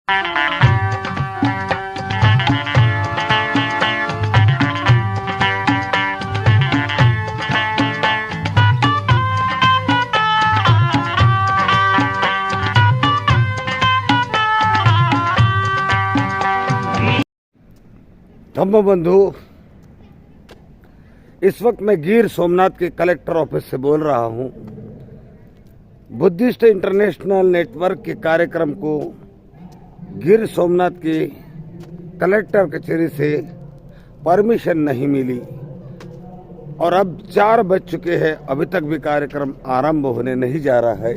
धम्म बंधु, इस वक्त मैं गिर सोमनाथ के कलेक्टर ऑफिस से बोल रहा हूं। बुद्धिस्ट इंटरनेशनल नेटवर्क के कार्यक्रम को गिर सोमनाथ की कलेक्टर कचहरी से परमिशन नहीं मिली और अब 4 बज चुके हैं, अभी तक भी कार्यक्रम आरंभ होने नहीं जा रहा है।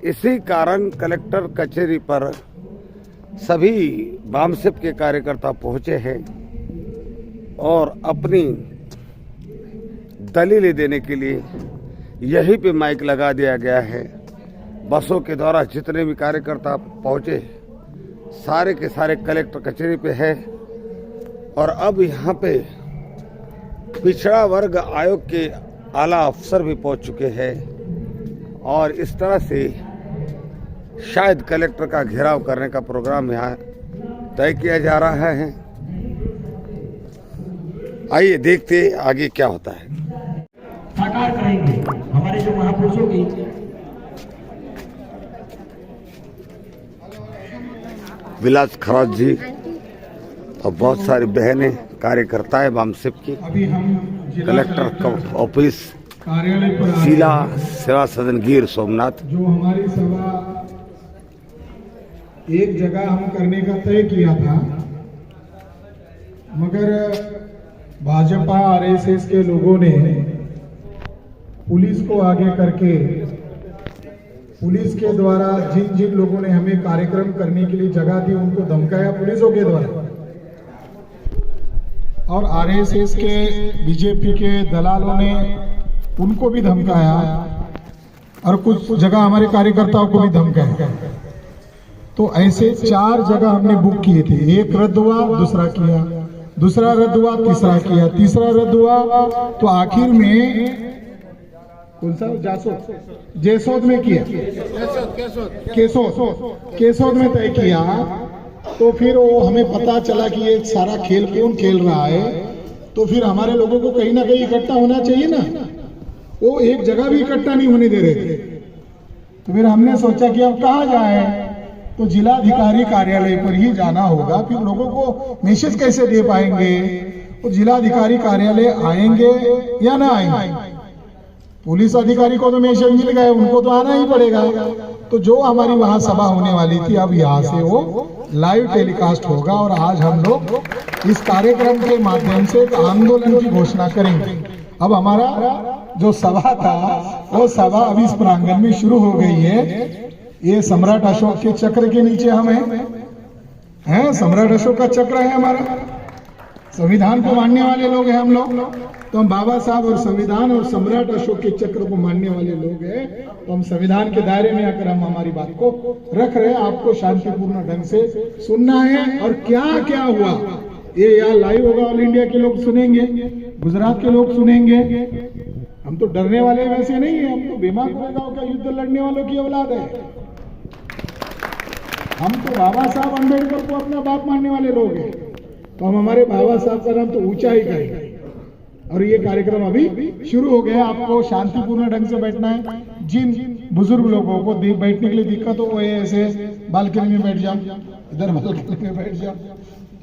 इसी कारण कलेक्टर कचहरी पर सभी बामसेप के कार्यकर्ता पहुंचे हैं और अपनी दलीलें देने के लिए यहीं पे माइक लगा दिया गया है। बसों के द्वारा जितने भी कार्यकर्ता पहुंचे सारे के सारे कलेक्टर कचहरी पे है और अब यहाँ पे पिछड़ा वर्ग आयोग के आला अफसर भी पहुंच चुके हैं और इस तरह से शायद कलेक्टर का घेराव करने का प्रोग्राम यहाँ तय किया जा रहा है। आइए देखते आगे क्या होता है। साकार करेंगे हमारे जो महापुरुषों की विलास खराज जी और बहुत सारी बहनें कार्यकर्ता है बामसेप की। अभी हम कलेक्टर ऑफिस कार्यालय पर जिला सेवा सदन गिर सोमनाथ। जो हमारी सभा एक जगह हम करने का तय किया था, मगर भाजपा आरएसएस के लोगों ने पुलिस को आगे करके पुलिस के द्वारा जिन जिन लोगों ने हमें कार्यक्रम करने के लिए जगह दी उनको धमकाया पुलिसों के द्वारा, और आरएसएस के बीजेपी के दलालों ने उनको भी धमकाया और कुछ जगह हमारे कार्यकर्ताओं को भी धमकाया। तो ऐसे 4 जगह हमने बुक किए थे। एक रद्द हुआ, दूसरा किया, दूसरा रद्द हुआ, तीसरा किया, तीसरा रद्द हुआ, तो आखिर में कौन सा जेसोद में किया, केसोद में तय किया। तो फिर वो हमें पता चला कि ये सारा खेल कौन खेल रहा है, तो फिर हमारे लोगों को कहीं ना कहीं इकट्ठा होना चाहिए ना। वो एक जगह भी इकट्ठा नहीं होने दे रहे थे। तो फिर हमने सोचा कि अब कहाँ जाए, तो जिलाधिकारी कार्यालय पर ही जाना होगा। फिर लोगों को मैसेज कैसे दे पाएंगे, वो जिलाधिकारी कार्यालय आएंगे या ना आएंगे। पुलिस अधिकारी को तो मैसेज मिल गए, उनको तो आना ही पड़ेगा। तो जो हमारी वहां सभा होने वाली थी, अब यहाँ से वो लाइव टेलीकास्ट होगा और आज हम लोग इस कार्यक्रम के माध्यम से एक आंदोलन की घोषणा करेंगे। अब हमारा जो सभा था वो सभा अभी इस प्रांगण में शुरू हो गई है। ये सम्राट अशोक के चक्र के नीचे हम हैं, सम्राट अशोक का चक्र है हमारा। संविधान को मानने वाले लोग हैं हम लोग, तो हम बाबा साहब और संविधान और सम्राट अशोक के चक्र को मानने वाले लोग हैं। तो हम संविधान के दायरे में आकर हम हमारी बात को रख रहे हैं। आपको शांतिपूर्ण ढंग से सुनना है और क्या क्या हुआ ये यहाँ लाइव होगा, ऑल इंडिया के लोग सुनेंगे, गुजरात के लोग सुनेंगे। हम तो डरने वाले वैसे नहीं है, हम तो भीमा कोरेगांव का युद्ध लड़ने वालों की औलाद है। हम तो बाबा साहब अम्बेडकर को अपना बाप मानने वाले लोग हैं। तो हम हमारे बाबा साहब का नाम तो ऊंचा ही करेंगे। और ये कार्यक्रम अभी शुरू हो गया। आपको शांतिपूर्ण ढंग से बैठना है। जिन बुजुर्ग लोगों को बैठने के लिए दिक्कत हो, वो ऐसे बालकनी में बैठ जाओ, इधर बालकनी में बैठ जाओ,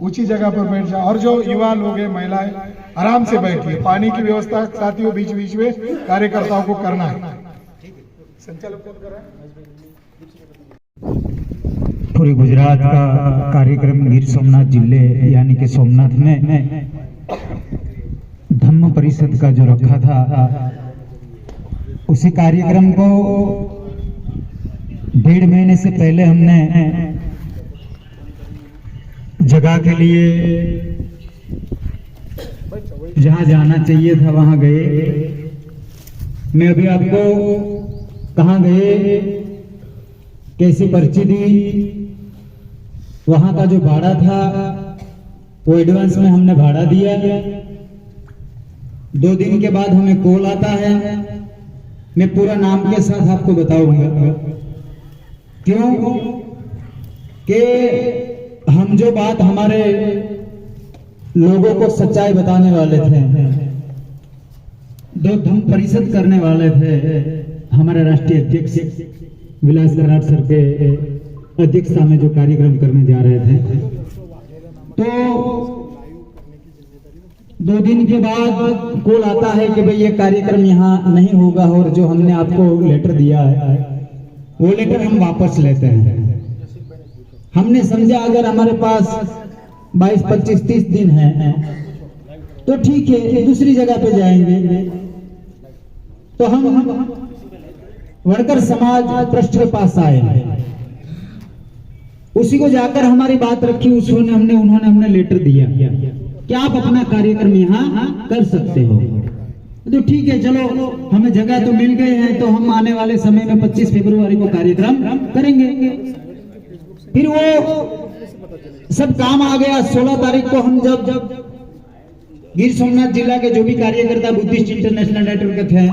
ऊंची जगह पर बैठ जाओ। और जो युवा लोग हैं, महिलाएं, आराम से बैठिए। पानी की व्यवस्था साथियों बीच बीच में कार्यकर्ताओं को करना है। संचालक कौन कर रहा है? पूरे गुजरात का कार्यक्रम गिर सोमनाथ जिले यानी कि सोमनाथ में धम्म परिषद का जो रखा था, उसी कार्यक्रम को 1.5 महीने से पहले हमने जगह के लिए जहां जाना चाहिए था वहां गए। मैं अभी आपको कहां गए, कैसी पर्ची दी, वहां का जो भाड़ा था वो एडवांस में हमने भाड़ा दिया। 2 दिन के बाद हमें कॉल आता है, मैं पूरा नाम के साथ आपको बताऊंगा। क्यों? कि हम जो बात हमारे लोगों को सच्चाई बताने वाले थे, जो धम्म परिषद करने वाले थे, हमारे राष्ट्रीय अध्यक्ष विलास कराड़ सर के अध्यक्षता में जो कार्यक्रम करने जा रहे थे, तो 2 दिन के बाद कॉल आता है कि भाई ये कार्यक्रम यहाँ नहीं होगा और जो हमने आपको लेटर दिया है वो लेटर हम वापस लेते हैं। हमने समझा अगर हमारे पास 22, 25, 30 दिन है तो ठीक है, दूसरी जगह पे जाएंगे। तो हम वर्कर समाज ट्रस्ट के पास आए, उसी को जाकर हमारी बात रखी, उन्होंने हमने लेटर दिया कि आप अपना कार्यक्रम यहाँ कर सकते हो। तो ठीक है, चलो हमें जगह तो मिल गए हैं, तो हम आने वाले समय में 25 फरवरी को कार्यक्रम करेंगे। फिर वो सब काम आ गया। 16 तारीख को हम जब गिर सोमनाथ जिला के जो भी कार्यकर्ता बुद्धिस्ट इंटरनेशनल नेटवर्क के थे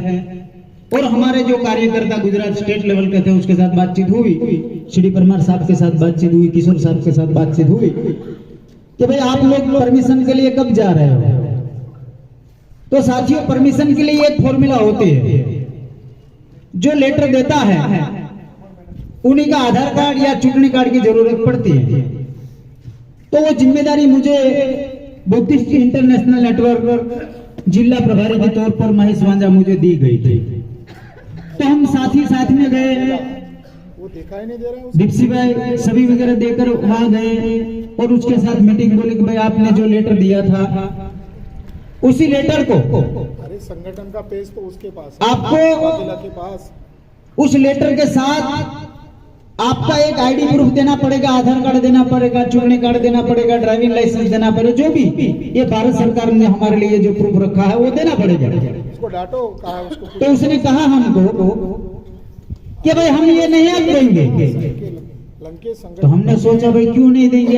और हमारे जो कार्यकर्ता गुजरात स्टेट लेवल के थे उसके साथ बातचीत हुई, श्री परमार साहब के साथ बातचीत हुई, किशोर साहब के साथ बातचीत हुई कि भाई आप लोग परमिशन के लिए कब जा रहे हो। तो साथियों, परमिशन के लिए एक फॉर्मूला होती है, जो लेटर देता है उन्हीं का आधार कार्ड या चुनाव कार्ड की जरूरत पड़ती है। तो वो जिम्मेदारी मुझे बुद्धिस्ट इंटरनेशनल नेटवर्क जिला प्रभारी के तौर पर महेश वांजा मुझे दी गई थी। तो हम साथ में गए, वो देखा ही नहीं दे रहा, दीप्सी भाई सभी वगैरह देकर वहां गए और उसके साथ मीटिंग बोली कि भाई आपने जो लेटर दिया था उसी लेटर को, अरे संगठन का पेज तो उसके पास है, आपको जिला के पास उस लेटर के साथ आपका एक आईडी प्रूफ देना पड़ेगा, आधार कार्ड देना पड़ेगा, चुनाव कार्ड देना पड़ेगा, ड्राइविंग लाइसेंस देना पड़ेगा, जो भी ये भारत सरकार ने हमारे लिए जो प्रूफ रखा है वो देना पड़ेगा। उसको डांटो, कहा उसको। तो उसने कहा हमको कि भाई हम ये नहीं देंगे। लंकेश संगठन, तो हमने सोचा भाई क्यों नहीं देंगे,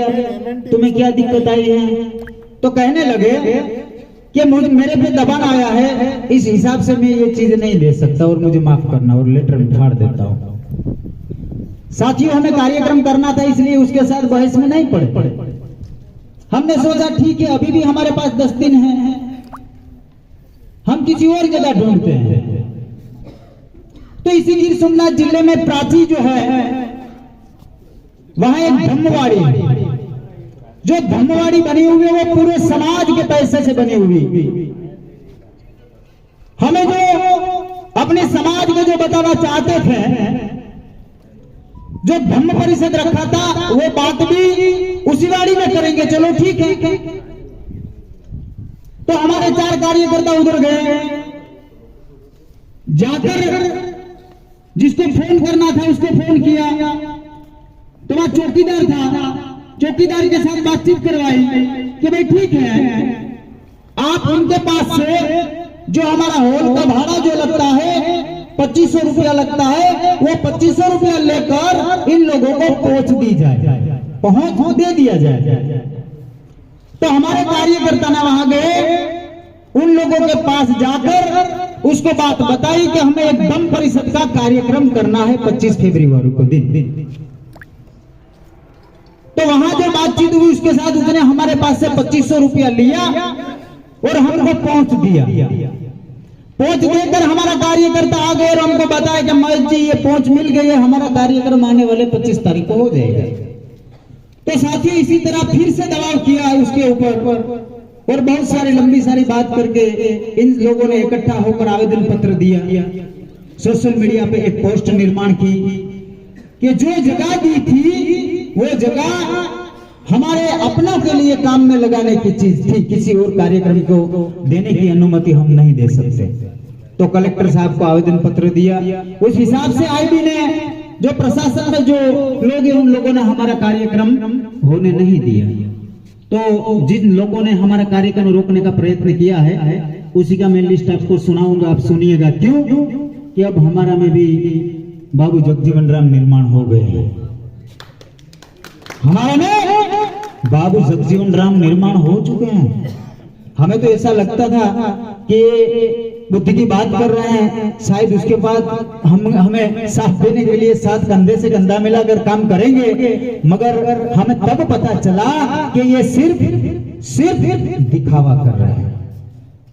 तुम्हें क्या दिक्कत आई है। तो कहने लगे कि मुझे मेरे पे दबाव आया है, इस हिसाब से मैं ये चीज नहीं दे सकता और मुझे माफ करना, और लेटर फाड़ देता हूँ। साथियों, हमें कार्यक्रम करना था, इसलिए उसके साथ बहस में नहीं पड़े। हमने सोचा ठीक है, अभी भी हमारे पास 10 दिन है, हम किसी और जगह ढूंढते हैं। तो इसी गिर सोमनाथ जिले में प्राची जो है वहां एक धम्मवाड़ी, जो धम्मवाड़ी बनी हुई है वो पूरे समाज के पैसे से बनी हुई। हमें जो अपने समाज को जो बताना चाहते थे, जो धम्म परिषद रखा था, वो बात भी उसी वाड़ी में करेंगे। चलो ठीक है। तो हमारे 4 कार्यकर्ता उधर गए, जाकर जिसको फोन करना था उसको फोन किया। तो वहां चौकीदार था, चौकीदार के साथ बातचीत करवाई कि भाई ठीक है, आप उनके पास से जो हमारा हॉल का भाड़ा जो लगता है 2500 रुपया लगता है, वो 2500 रुपया लेकर इन लोगों को पहुंच दी जाए, पहुंच दे दिया जाए। तो हमारे कार्यकर्ता ने वहां गए, उन लोगों के पास जाकर उसको बात बताई कि हमें एक धम्म परिषद का कार्यक्रम करना है 25 फरवरी को दिन। तो वहां जो बातचीत हुई उसके साथ उसने हमारे पास से 2500 रुपया लिया और हमको पहुंच दिया। पहुंच देकर हमारा कार्यकर्ता आ गए और हमको बताया कि महेश जी ये पहुंच मिल गई है, हमारा कार्यक्रम आने वाले 25 तारीख को हो जाएगा। तो साथियों, इसी तरह फिर से दबाव किया उसके ऊपर और बहुत सारी लंबी सारी बात करके इन लोगों ने इकट्ठा होकर आवेदन पत्र दिया, सोशल मीडिया पे एक पोस्ट निर्माण की कि जो जगह दी थी वो जगह हमारे अपनों के लिए काम में लगाने की चीज थी, किसी और कार्यक्रम को देने की अनुमति हम नहीं दे सकते। तो कलेक्टर साहब को आवेदन पत्र दिया, उस हिसाब से आईबी ने, जो प्रशासन में जो लोग हैं उन लोगों ने हमारा कार्यक्रम होने नहीं दिया। तो जिन लोगों ने हमारा कार्यक्रम रोकने का प्रयत्न किया है उसी का मैं लिस्ट आपको सुनाऊंगा, आप सुनिएगा। क्यों कि अब हमारा में भी बाबू जगजीवन राम निर्माण हो गए हैं, हमारे में बाबू जगजीवन राम निर्माण हो चुके हैं। हमें तो ऐसा लगता था कि बुद्धि की बात कर रहे हैं, शायद उसके बाद हम हमें साथ देने के लिए साथ कंधे से कंधा मिलाकर काम करेंगे, मगर हमें तब पता चला कि ये सिर्फ दिखावा कर रहे हैं,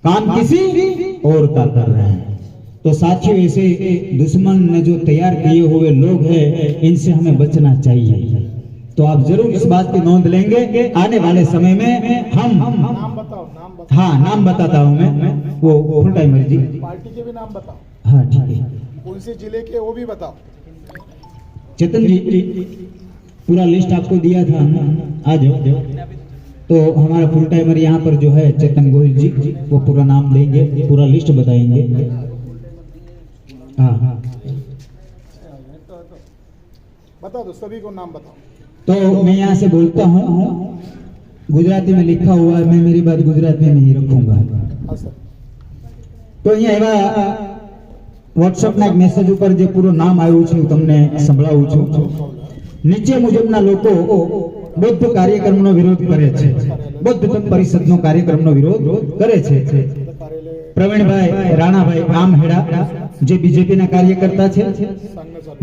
काम किसी और का कर रहे हैं। तो साथियों, ऐसे दुश्मन ने जो तैयार किए हुए लोग हैं, इनसे हमें बचना चाहिए। तो आप जरूर इस बात की नोंद लेंगे, आने वाले समय में हम नाम बताओ, नाम बताओ। हाँ, नाम बताता हूँ मैं, वो फुल टाइमर जी। पार्टी के भी नाम बताओ, हाँ ठीक है। कौन से जिले के वो भी बताओ। चेतन जी, पूरा लिस्ट आपको दिया था, आ जाओ। तो हमारा फुल टाइमर यहाँ पर जो है चेतन गोहिल जी, वो पूरा नाम देंगे, पूरा लिस्ट बताएंगे। हाँ, बता दो, सभी को नाम बताओ। तो मैं यहाँ से बोलता हूँ, गुजराती में लिखा हुआ है, मैं मेरी बात गुजराती में ही रखूंगा। हाँ सर। તો અહીંયા એવા વોટ્સએપના એક મેસેજ ઉપર જે પૂરું નામ આવ્યું છે હું તમને સંભળાવું છું। નીચે મુજબના લોકો બૌદ્ધ કાર્યક્રમનો વિરોધ કરે છે, બૌદ્ધ પરિષદનો કાર્યક્રમનો વિરોધ કરે છે। પ્રવીણભાઈ રાણાભાઈ આમહેડા જે બીજેપીના કાર્યકર્તા છે,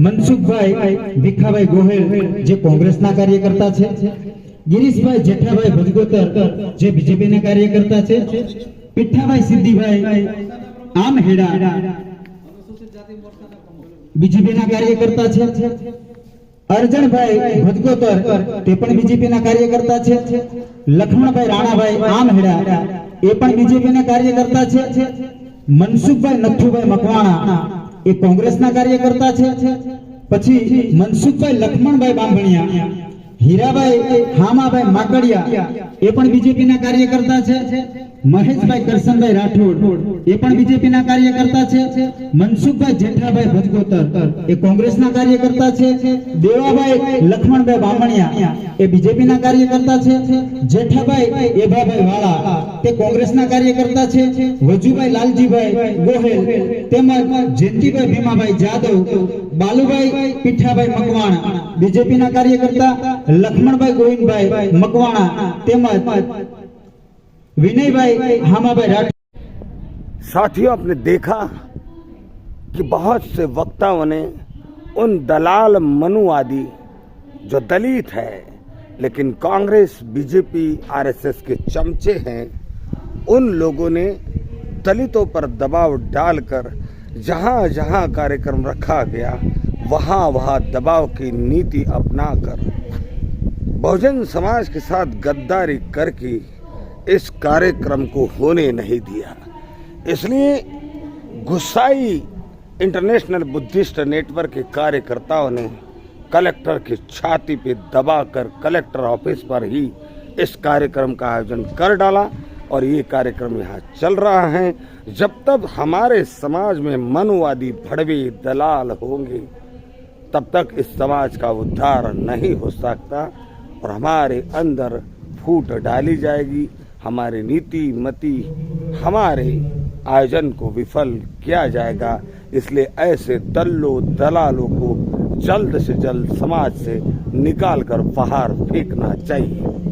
મનસુખભાઈ ભીખાભાઈ ગોહેલ જે કોંગ્રેસના કાર્યકર્તા છે, गिरीशभाई जेठाभाई भजगोतर जे बीजेपी ने कार्यकर्ता छे, पिठ्ठाभाई सिद्धिभाई आमहेड़ा बीजेपी ना कार्यकर्ता छे, अर्जनभाई भजगोतर ते पण बीजेपी ना कार्यकर्ता छे, लक्ष्मणभाई राणाभाई आमहेड़ा ए पण बीजेपी ना कार्यकर्ता छे, मनसुखभाई नथुभाई मकवाणा ए कांग्रेस ना कार्यकर्ता छे, पछी मनसुखभाई लक्ष्मणभाई बांभणिया, हीराभाई हामाभाई माकड़िया ए पण बीजेपी ना कार्यकर्ता छे, महेशभाई करसनभाई राठौड़ ए पण बीजेपी ना कार्यकर्ता छे, मनसुखभाई जेठाभाई भजगोतर ए कांग्रेस ना कार्यकर्ता छे, देवाभाई लक्ष्मणभाई बामणिया ए बीजेपी ना कार्यकर्ता छे, जेठाभाई एभाभाई वाला ते कांग्रेस ना कार्यकर्ता छे, वजुभाई लालजीभाई गोहेल तेमज जयंतीभाई भीमाभाई जादव, बालूभाई पिठाभाई मकवाणा बीजेपी ना कार्यकर्ता, लक्ष्मणभाई गोविंदभाई मकवाणा तेमज विनयभाई हामाभाई राठौड़। साथियों, आपने देखा कि बहुत से वक्ताओं ने उन दलाल मनुवादी जो दलित है लेकिन कांग्रेस बीजेपी आरएसएस के चमचे हैं, उन लोगों ने दलितों पर दबाव डालकर जहां जहां कार्यक्रम रखा गया वहां वहां दबाव की नीति अपनाकर बहुजन समाज के साथ गद्दारी करके इस कार्यक्रम को होने नहीं दिया। इसलिए गुस्साई इंटरनेशनल बुद्धिस्ट नेटवर्क के कार्यकर्ताओं ने कलेक्टर की छाती पे दबाकर कलेक्टर ऑफिस पर ही इस कार्यक्रम का आयोजन कर डाला और ये कार्यक्रम यहाँ चल रहा है। जब तक हमारे समाज में मनुवादी भड़वे दलाल होंगे तब तक इस समाज का उद्धार नहीं हो सकता और हमारे अंदर फूट डाली जाएगी, हमारी नीति मति हमारे आयोजन को विफल किया जाएगा। इसलिए ऐसे दलालों को जल्द से जल्द समाज से निकालकर बाहर फेंकना चाहिए।